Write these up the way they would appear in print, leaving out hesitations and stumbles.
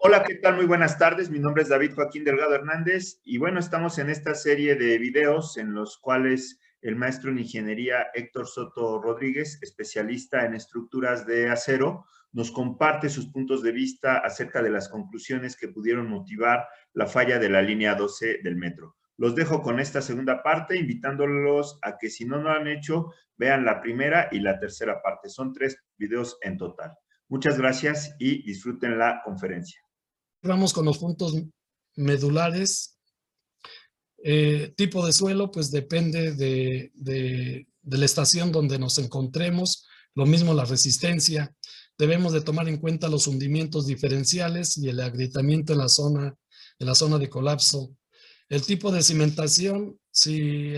Hola, ¿qué tal? Muy buenas tardes. Mi nombre es David Joaquín Delgado Hernández y bueno, estamos en esta serie de videos en los cuales el maestro en ingeniería Héctor Soto Rodríguez, especialista en estructuras de acero, nos comparte sus puntos de vista acerca de las conclusiones que pudieron motivar la falla de la línea 12 del metro. Los dejo con esta segunda parte, invitándolos a que si no lo han hecho, vean la primera y la tercera parte. Son 3 videos en total. Muchas gracias y disfruten la conferencia. Vamos con los puntos medulares. Tipo de suelo, pues depende de la estación donde nos encontremos. Lo mismo la resistencia. Debemos de tomar en cuenta los hundimientos diferenciales y el agrietamiento en la zona de colapso. El tipo de cimentación, si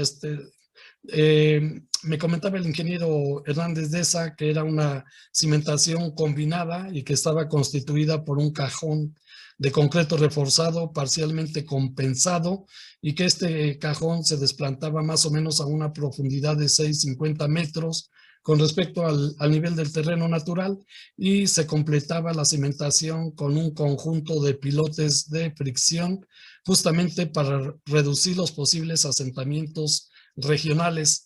me comentaba el ingeniero Hernández Deza que era una cimentación combinada y que estaba constituida por un cajón de concreto reforzado, parcialmente compensado, y que este cajón se desplantaba más o menos a una profundidad de 6,50 metros con respecto al nivel del terreno natural, y se completaba la cimentación con un conjunto de pilotes de fricción, justamente para reducir los posibles asentamientos regionales.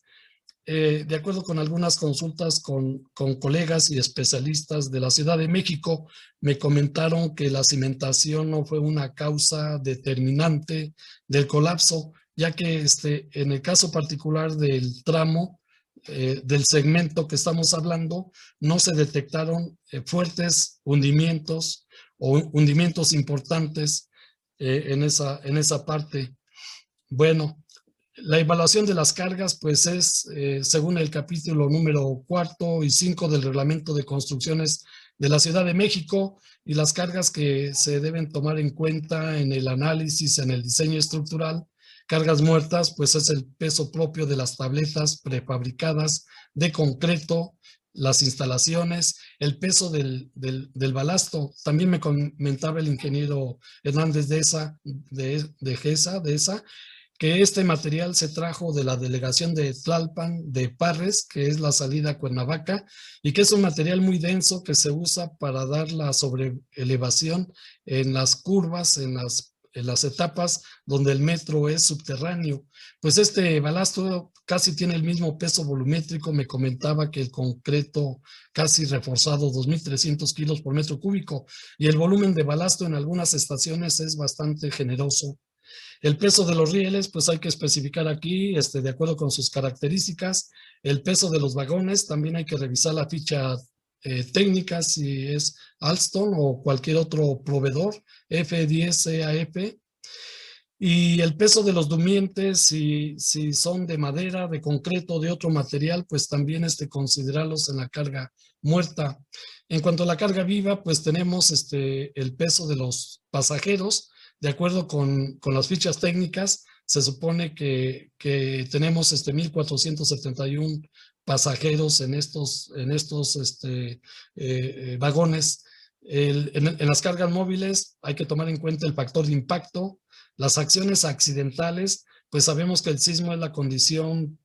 De acuerdo con algunas consultas con colegas y especialistas de la Ciudad de México, me comentaron que la cimentación no fue una causa determinante del colapso, ya que en el caso particular del tramo, del segmento que estamos hablando, no se detectaron fuertes hundimientos o hundimientos importantes en esa parte. Bueno, la evaluación de las cargas, pues es, según el capítulo número 4 y 5 del Reglamento de Construcciones de la Ciudad de México, y las cargas que se deben tomar en cuenta en el análisis, en el diseño estructural. Cargas muertas, pues es el peso propio de las tabletas prefabricadas de concreto, las instalaciones, el peso del balasto. También me comentaba el ingeniero Hernández Deza, de GESA, que este material se trajo de la delegación de Tlalpan de Parres, que es la salida a Cuernavaca, y que es un material muy denso que se usa para dar la sobreelevación en las curvas, en las etapas donde el metro es subterráneo. Pues este balasto casi tiene el mismo peso volumétrico, me comentaba, que el concreto casi reforzado, 2,300 kilos por metro cúbico, y el volumen de balasto en algunas estaciones es bastante generoso. El peso de los rieles, pues hay que especificar aquí, de acuerdo con sus características. El peso de los vagones, también hay que revisar la ficha técnica, si es Alstom o cualquier otro proveedor, F10 EAF. Y el peso de los durmientes, si son de madera, de concreto, de otro material, pues también considerarlos en la carga muerta. En cuanto a la carga viva, pues tenemos el peso de los pasajeros. De acuerdo con las fichas técnicas, se supone que tenemos 1,471 pasajeros en estos vagones. En las cargas móviles hay que tomar en cuenta el factor de impacto. Las acciones accidentales, pues sabemos que el sismo es la condición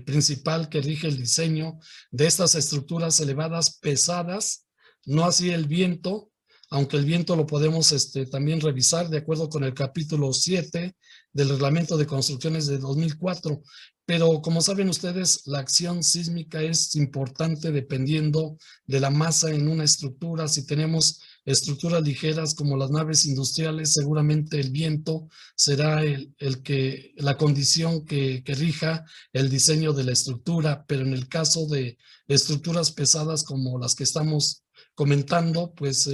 principal que rige el diseño de estas estructuras elevadas pesadas, no así el viento, aunque el viento lo podemos también revisar de acuerdo con el capítulo 7 del Reglamento de Construcciones de 2004. Pero como saben ustedes, la acción sísmica es importante dependiendo de la masa en una estructura. Si tenemos estructuras ligeras como las naves industriales, seguramente el viento será la condición que rija el diseño de la estructura, pero en el caso de estructuras pesadas como las que estamos comentando, pues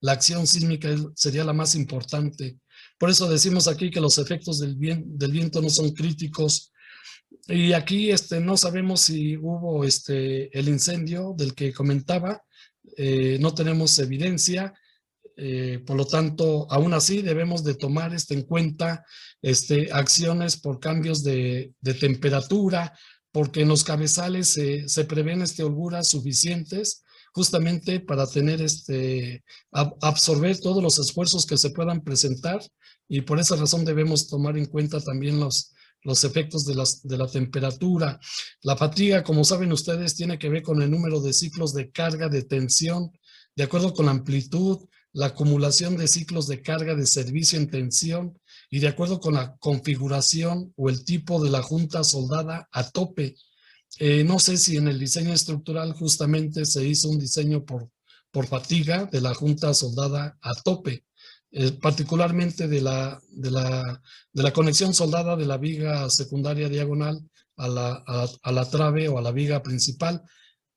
la acción sísmica sería la más importante. Por eso decimos aquí que los efectos del viento no son críticos. Y aquí no sabemos si hubo el incendio del que comentaba, no tenemos evidencia. Por lo tanto, aún así debemos de tomar en cuenta acciones por cambios de temperatura, porque en los cabezales se prevén holguras suficientes justamente para tener absorber todos los esfuerzos que se puedan presentar, y por esa razón debemos tomar en cuenta también los efectos de la temperatura. La fatiga, como saben ustedes, tiene que ver con el número de ciclos de carga, de tensión, de acuerdo con la amplitud, la acumulación de ciclos de carga de servicio en tensión y de acuerdo con la configuración o el tipo de la junta soldada a tope. No sé si en el diseño estructural justamente se hizo un diseño por fatiga de la junta soldada a tope, particularmente de la conexión soldada de la viga secundaria diagonal a la trave o a la viga principal.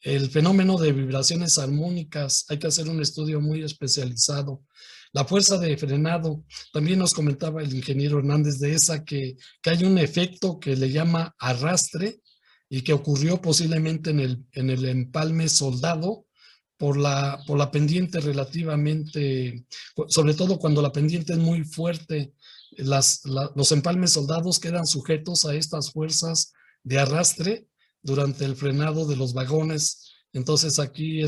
El fenómeno de vibraciones armónicas, hay que hacer un estudio muy especializado. La fuerza de frenado, también nos comentaba el ingeniero Hernández de ESA que hay un efecto que le llama arrastre y que ocurrió posiblemente en el empalme soldado por la pendiente relativamente, sobre todo cuando la pendiente es muy fuerte, los empalmes soldados quedan sujetos a estas fuerzas de arrastre durante el frenado de los vagones. Entonces aquí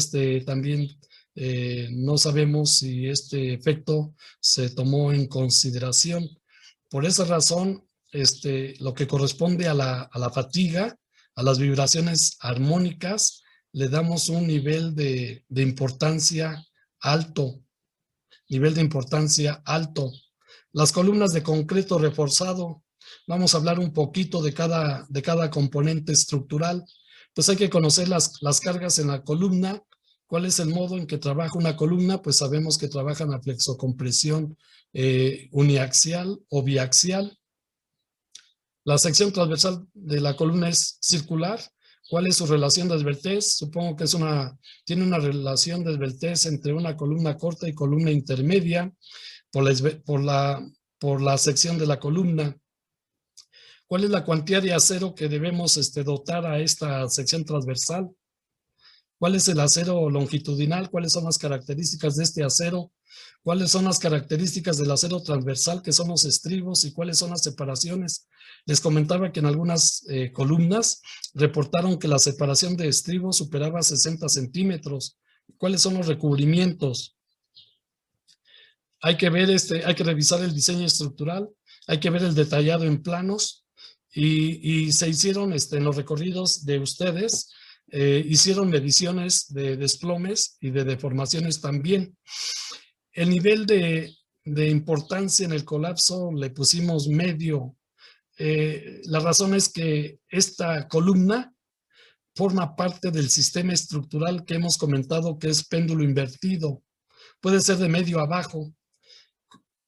también no sabemos si este efecto se tomó en consideración. Por esa razón, lo que corresponde a la fatiga, a las vibraciones armónicas, le damos un nivel de importancia alto, nivel de importancia alto. Las columnas de concreto reforzado, vamos a hablar un poquito de cada componente estructural. Pues hay que conocer las cargas en la columna. ¿Cuál es el modo en que trabaja una columna? Pues sabemos que trabaja en la flexocompresión uniaxial o biaxial. La sección transversal de la columna es circular. ¿Cuál es su relación de esbeltez? Supongo que tiene una relación de esbeltez entre una columna corta y columna intermedia por la sección de la columna. ¿Cuál es la cuantía de acero que debemos dotar a esta sección transversal? ¿Cuál es el acero longitudinal? ¿Cuáles son las características de este acero? ¿Cuáles son las características del acero transversal, que son los estribos, y cuáles son las separaciones? Les comentaba que en algunas columnas reportaron que la separación de estribos superaba 60 centímetros. ¿Cuáles son los recubrimientos? Hay que ver hay que revisar el diseño estructural, hay que ver el detallado en planos, y se hicieron en los recorridos de ustedes, hicieron mediciones de desplomes y de deformaciones también. El nivel de importancia en el colapso le pusimos medio. La razón es que esta columna forma parte del sistema estructural que hemos comentado, que es péndulo invertido. Puede ser de medio a bajo,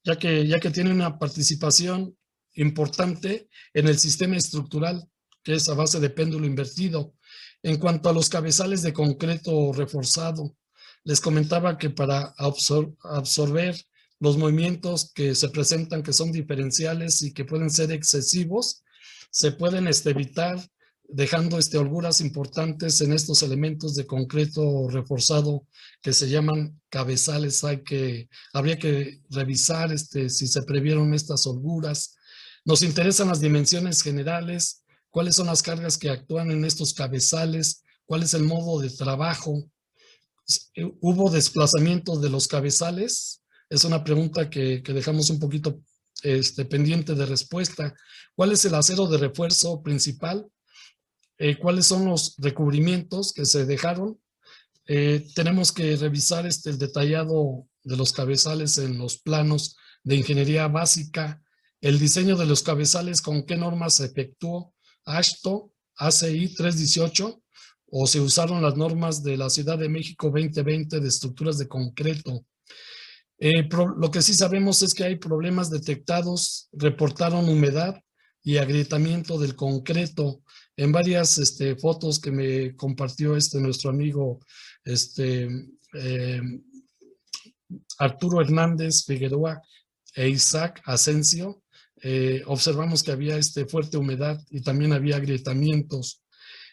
ya que tiene una participación importante en el sistema estructural, que es a base de péndulo invertido. En cuanto a los cabezales de concreto reforzado, les comentaba que para absorber los movimientos que se presentan, que son diferenciales y que pueden ser excesivos, se pueden evitar dejando holguras importantes en estos elementos de concreto reforzado que se llaman cabezales. Habría que revisar si se previeron estas holguras. Nos interesan las dimensiones generales, cuáles son las cargas que actúan en estos cabezales, cuál es el modo de trabajo. ¿Hubo desplazamiento de los cabezales? Es una pregunta que dejamos un poquito pendiente de respuesta. ¿Cuál es el acero de refuerzo principal? ¿Cuáles son los recubrimientos que se dejaron? Tenemos que revisar el detallado de los cabezales en los planos de ingeniería básica. El diseño de los cabezales, ¿con qué normas se efectuó? AASHTO, ACI 318, o se usaron las normas de la Ciudad de México 2020 de estructuras de concreto. Lo que sí sabemos es que hay problemas detectados, reportaron humedad y agrietamiento del concreto. En varias fotos que me compartió nuestro amigo Arturo Hernández Figueroa e Isaac Asensio, observamos que había fuerte humedad y también había agrietamientos.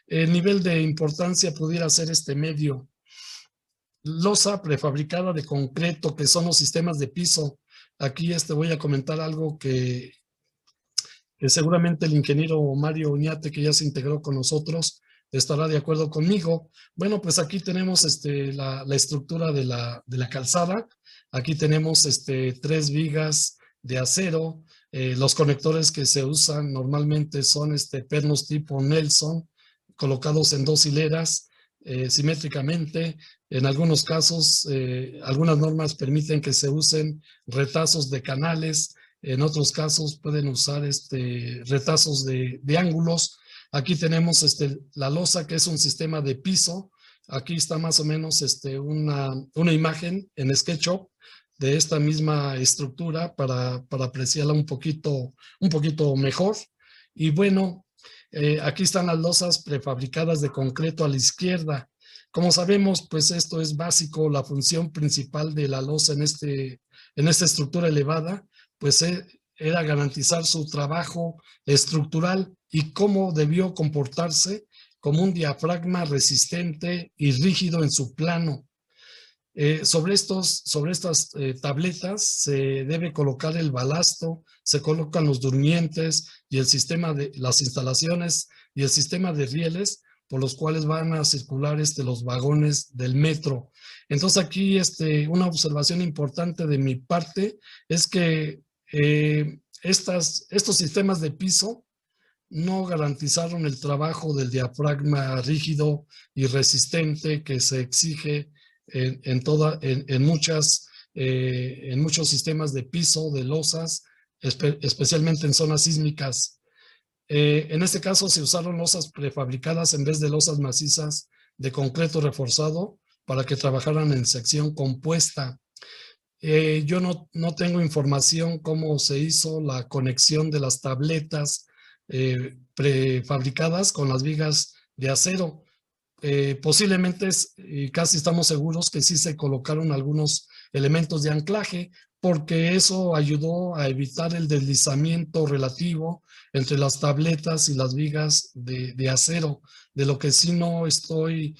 El nivel de importancia pudiera ser medio. Losa prefabricada de concreto, que son los sistemas de piso. Aquí voy a comentar algo que seguramente el ingeniero Mario Uñate, que ya se integró con nosotros, estará de acuerdo conmigo. Bueno, pues aquí tenemos la estructura de la calzada. Aquí tenemos 3 vigas de acero. Los conectores que se usan normalmente son pernos tipo Nelson, colocados en 2 hileras. simétricamente. En algunos casos, algunas normas permiten que se usen retazos de canales. En otros casos pueden usar retazos de ángulos. Aquí tenemos la losa, que es un sistema de piso. Aquí está más o menos una imagen en SketchUp de esta misma estructura para apreciarla un poquito mejor. Y bueno, aquí están las losas prefabricadas de concreto a la izquierda. Como sabemos, pues esto es básico. La función principal de la losa en esta estructura elevada, pues era garantizar su trabajo estructural y cómo debió comportarse como un diafragma resistente y rígido en su plano. Sobre estas tabletas se debe colocar el balasto, se colocan los durmientes y las instalaciones y el sistema de rieles por los cuales van a circular los vagones del metro. Entonces aquí una observación importante de mi parte es que estos sistemas de piso no garantizaron el trabajo del diafragma rígido y resistente que se exige en muchos sistemas de piso, de losas, especialmente en zonas sísmicas. En este caso se usaron losas prefabricadas en vez de losas macizas de concreto reforzado para que trabajaran en sección compuesta. Yo no tengo información cómo se hizo la conexión de las tabletas prefabricadas con las vigas de acero. Posiblemente y casi estamos seguros que sí se colocaron algunos elementos de anclaje, porque eso ayudó a evitar el deslizamiento relativo entre las tabletas y las vigas de acero. De lo que sí no estoy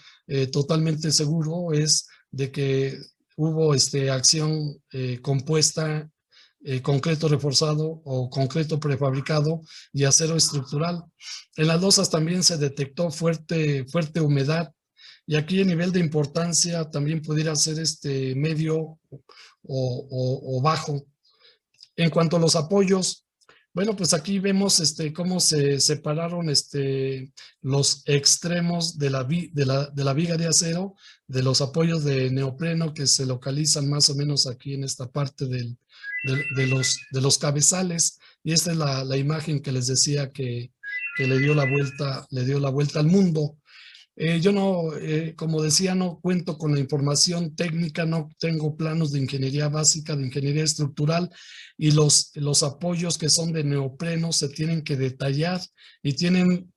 totalmente seguro es de que hubo acción compuesta, concreto reforzado o concreto prefabricado y acero estructural. En las losas también se detectó fuerte humedad, y aquí el nivel de importancia también pudiera ser medio o bajo. En cuanto a los apoyos, bueno, pues aquí vemos cómo se separaron los extremos de la viga de acero de los apoyos de neopreno, que se localizan más o menos aquí en esta parte de los cabezales. Y esta es la imagen que les decía que le dio la vuelta al mundo. Yo no, como decía, no cuento con la información técnica, no tengo planos de ingeniería básica, de ingeniería estructural, y los apoyos que son de neopreno se tienen que detallar y tienen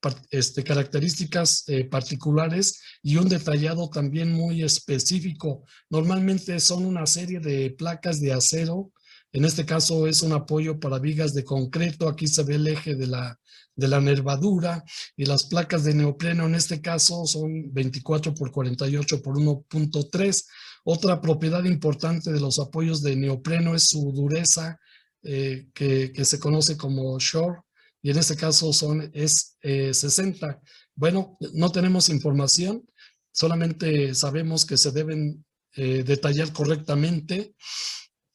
características particulares y un detallado también muy específico. Normalmente son una serie de placas de acero. En este caso es un apoyo para vigas de concreto. Aquí se ve el eje de la nervadura, y las placas de neopreno en este caso son 24 por 48 por 1.3. Otra propiedad importante de los apoyos de neopreno es su dureza, que se conoce como Shore, y en este caso es 60. Bueno, no tenemos información, solamente sabemos que se deben detallar correctamente.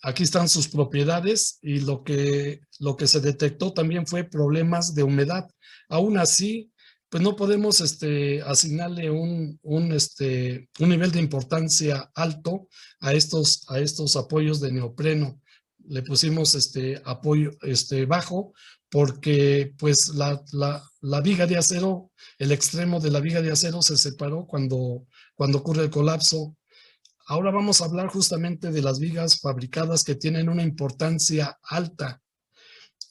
Aquí están sus propiedades, y lo que se detectó también fue problemas de humedad. Aún así, pues no podemos asignarle un nivel de importancia alto a estos apoyos de neopreno. Le pusimos apoyo bajo, porque pues la viga de acero, el extremo de la viga de acero se separó cuando ocurre el colapso. Ahora vamos a hablar justamente de las vigas fabricadas, que tienen una importancia alta.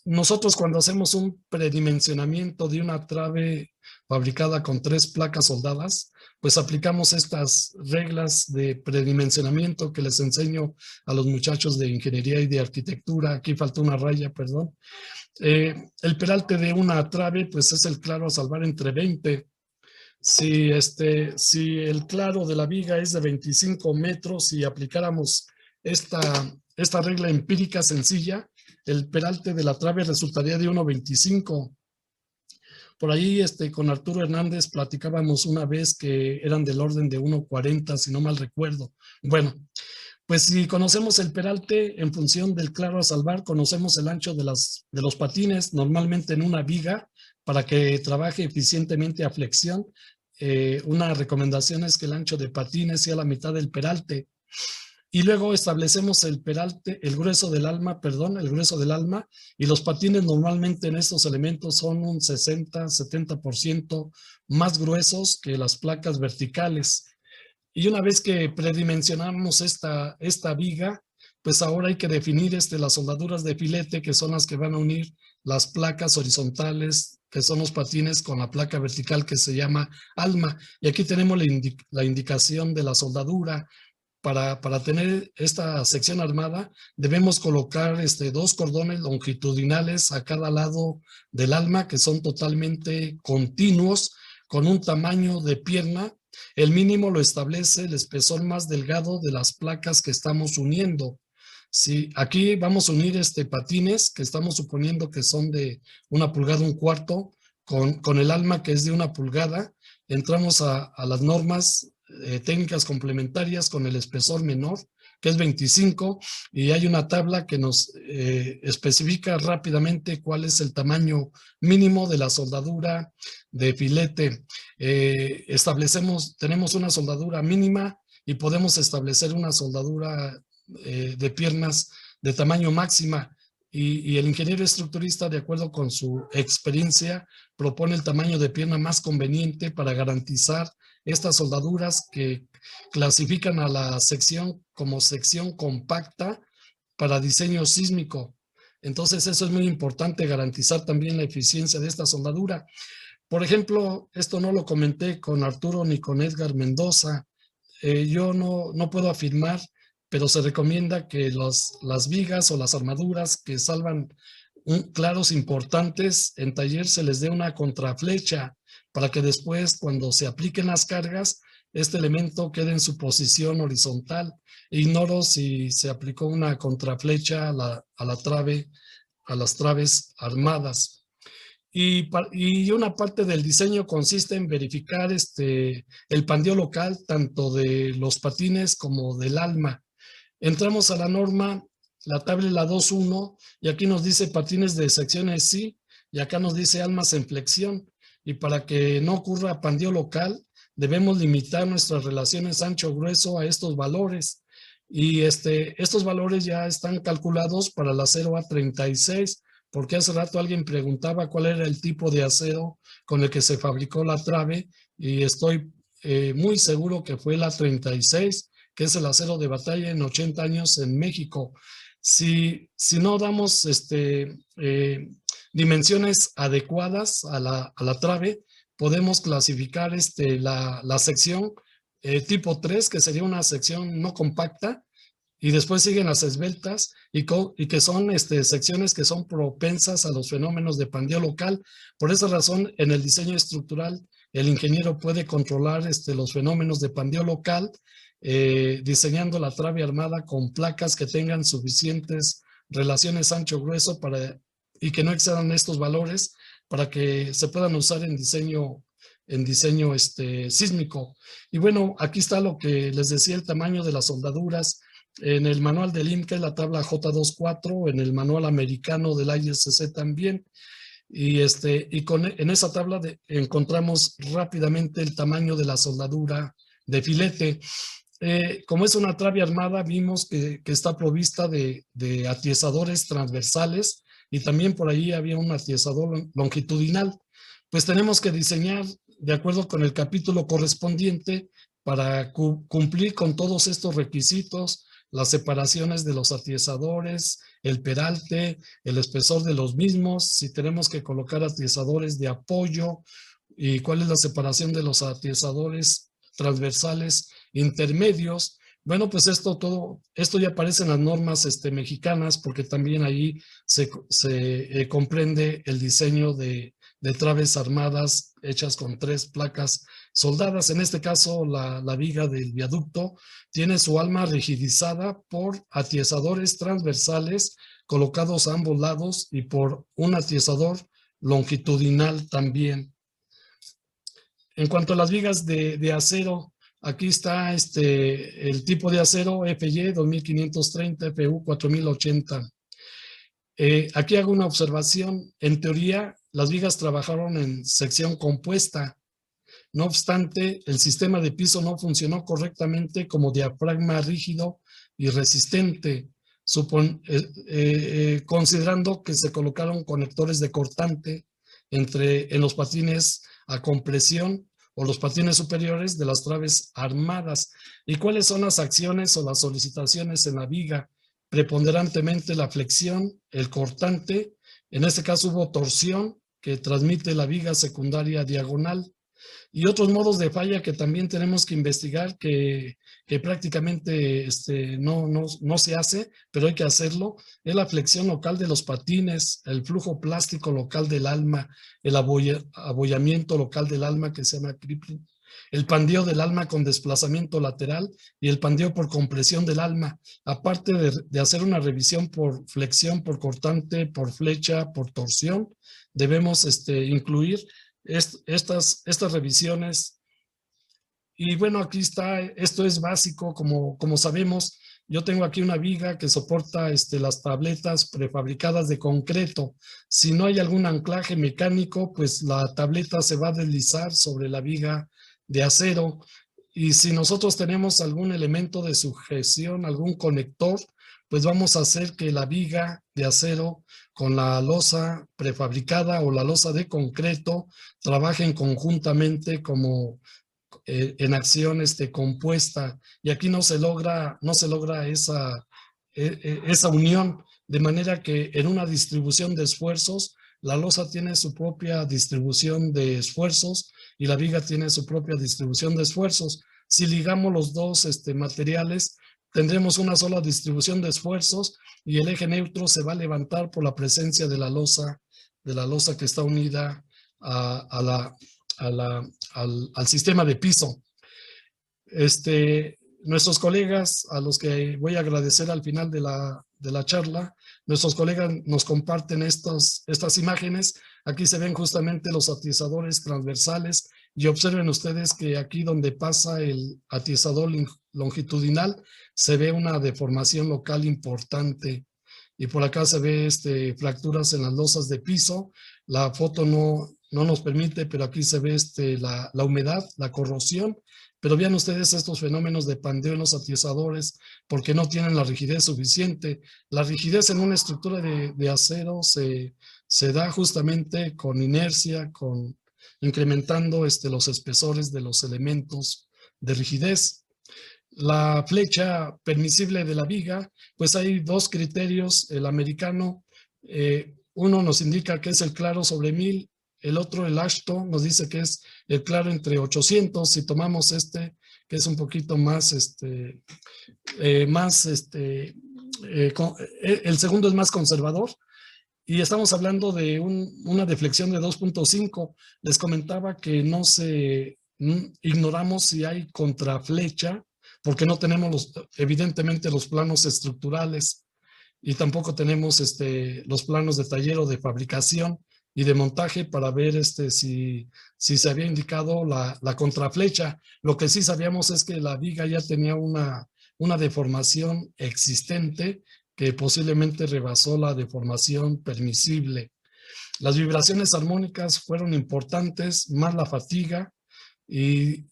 Nosotros, cuando hacemos un predimensionamiento de una trave fabricada con 3 placas soldadas, pues aplicamos estas reglas de predimensionamiento que les enseño a los muchachos de ingeniería y de arquitectura. Aquí faltó una raya, perdón. El peralte de una trave, pues es el claro a salvar entre 20. Si el claro de la viga es de 25 metros y aplicáramos esta regla empírica sencilla, el peralte de la trave resultaría de 1.25. Por ahí con Arturo Hernández platicábamos una vez que eran del orden de 1.40, si no mal recuerdo. Bueno, pues si conocemos el peralte en función del claro a salvar, conocemos el ancho de los patines, normalmente en una viga, para que trabaje eficientemente a flexión. una recomendación es que el ancho de patines sea la mitad del peralte. Y luego establecemos el peralte, el grueso del alma, y los patines normalmente en estos elementos son un 60-70% más gruesos que las placas verticales. Y una vez que predimensionamos esta viga, pues ahora hay que definir las soldaduras de filete, que son las que van a unir las placas horizontales, que son los patines, con la placa vertical que se llama alma. Y aquí tenemos la indicación de la soldadura. Para tener esta sección armada, debemos colocar 2 cordones longitudinales a cada lado del alma, que son totalmente continuos, con un tamaño de pierna. El mínimo lo establece el espesor más delgado de las placas que estamos uniendo. Si aquí vamos a unir patines que estamos suponiendo que son de 1 pulgada, 1/4, con el alma que es de 1 pulgada, entramos a las normas técnicas complementarias con el espesor menor, que es 25, y hay una tabla que nos especifica rápidamente cuál es el tamaño mínimo de la soldadura de filete. Tenemos una soldadura mínima y podemos establecer una soldadura de piernas de tamaño máxima, y el ingeniero estructurista, de acuerdo con su experiencia, propone el tamaño de pierna más conveniente para garantizar estas soldaduras, que clasifican a la sección como sección compacta para diseño sísmico. Entonces eso es muy importante, garantizar también la eficiencia de esta soldadura. Por ejemplo, esto no lo comenté con Arturo ni con Edgar Mendoza. Yo no puedo afirmar, pero se recomienda que las vigas o las armaduras que salvan claros importantes en taller se les dé una contraflecha, para que después, cuando se apliquen las cargas, este elemento quede en su posición horizontal. Ignoro si se aplicó una contraflecha a las traves armadas. Y una parte del diseño consiste en verificar el pandeo local, tanto de los patines como del alma. Entramos a la norma, la tabla 2.1, y aquí nos dice patines de secciones sí, y acá nos dice almas en flexión. Y para que no ocurra pandeo local, debemos limitar nuestras relaciones ancho-grueso a estos valores. Y estos valores ya están calculados para el acero A36, porque hace rato alguien preguntaba cuál era el tipo de acero con el que se fabricó la trave, y estoy muy seguro que fue el A36, que es el acero de batalla en 80 años en México. Si no damos dimensiones adecuadas a la trave, podemos clasificar la sección tipo 3, que sería una sección no compacta, y después siguen las esbeltas, y que son secciones que son propensas a los fenómenos de pandeo local. Por esa razón, en el diseño estructural, el ingeniero puede controlar los fenómenos de pandeo local, diseñando la trave armada con placas que tengan suficientes relaciones ancho-grueso y que no excedan estos valores, para que se puedan usar en diseño sísmico. Y bueno, aquí está lo que les decía, el tamaño de las soldaduras. En el manual del IMCA es la tabla J24, en el manual americano del ISC también. Y en esa tabla encontramos rápidamente el tamaño de la soldadura de filete. Como es una trave armada, vimos que está provista de atiezadores transversales, y también por ahí había un atiezador longitudinal. Pues tenemos que diseñar de acuerdo con el capítulo correspondiente para cumplir con todos estos requisitos: las separaciones de los atiezadores, el peralte, el espesor de los mismos, si tenemos que colocar atiezadores de apoyo, y cuál es la separación de los atiezadores transversales intermedios. Bueno, pues esto ya aparece en las normas mexicanas, porque también ahí se comprende el diseño de traves armadas hechas con 3 placas soldadas. En este caso, la viga del viaducto tiene su alma rigidizada por atiezadores transversales colocados a ambos lados, y por un atiezador longitudinal también. En cuanto a las vigas de acero, aquí está el tipo de acero: FY 2530, FU 4080. Aquí hago una observación. En teoría, las vigas trabajaron en sección compuesta, No obstante, el sistema de piso no funcionó correctamente como diafragma rígido y resistente, considerando que se colocaron conectores de cortante en los patines a compresión o los patines superiores de las traves armadas. ¿Y cuáles son las acciones o las solicitaciones en la viga? Preponderantemente la flexión, el cortante, en este caso hubo torsión que transmite la viga secundaria diagonal, y otros modos de falla que también tenemos que investigar que prácticamente no se hace, pero hay que hacerlo, es la flexión local de los patines, el flujo plástico local del alma, el abollamiento local del alma que se llama crippling, el pandeo del alma con desplazamiento lateral y el pandeo por compresión del alma, aparte de hacer una revisión por flexión, por cortante, por flecha, por torsión, debemos incluir estas revisiones. Y bueno, aquí está, esto es básico, como sabemos. Yo tengo aquí una viga que soporta las tabletas prefabricadas de concreto. Si no hay algún anclaje mecánico, pues la tableta se va a deslizar sobre la viga de acero. Y si nosotros tenemos algún elemento de sujeción, algún conector, pues vamos a hacer que la viga de acero con la losa prefabricada o la losa de concreto trabajen conjuntamente como en acción compuesta, y aquí no se logra esa unión, de manera que en una distribución de esfuerzos, la losa tiene su propia distribución de esfuerzos y la viga tiene su propia distribución de esfuerzos. Si ligamos los dos materiales, tendremos una sola distribución de esfuerzos y el eje neutro se va a levantar por la presencia de la losa que está unida al sistema de piso. Nuestros colegas, a los que voy a agradecer al final de la charla, nuestros colegas nos comparten estas imágenes. Aquí se ven justamente los atizadores transversales y observen ustedes que aquí donde pasa el atizador longitudinal se ve una deformación local importante. Y por acá se ve fracturas en las losas de piso. La foto no nos permite, pero aquí se ve la humedad, la corrosión. Pero vean ustedes estos fenómenos de pandeo en los atizadores porque no tienen la rigidez suficiente. La rigidez en una estructura de acero se da justamente con inercia, incrementando los espesores de los elementos de rigidez. La flecha permisible de la viga, pues hay dos criterios. El americano, uno nos indica que es el claro sobre 1000, el otro, el Ashton, nos dice que es el claro entre 800. Si tomamos que es un poquito más, el segundo es más conservador, y estamos hablando de una deflexión de 2.5. Les comentaba que ignoramos si hay contraflecha, porque no tenemos evidentemente los planos estructurales y tampoco tenemos los planos de taller o de fabricación y de montaje para ver si se había indicado la contraflecha. Lo que sí sabíamos es que la viga ya tenía una deformación existente que posiblemente rebasó la deformación permisible. Las vibraciones armónicas fueron importantes, más la fatiga, y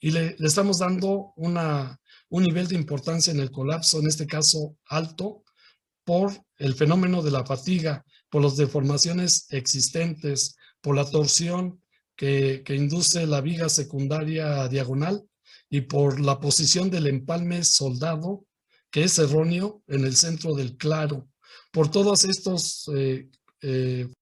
le estamos dando un nivel de importancia en el colapso, en este caso alto, por el fenómeno de la fatiga, por las deformaciones existentes, por la torsión que induce la viga secundaria diagonal y por la posición del empalme soldado, que es erróneo en el centro del claro. Por todos estos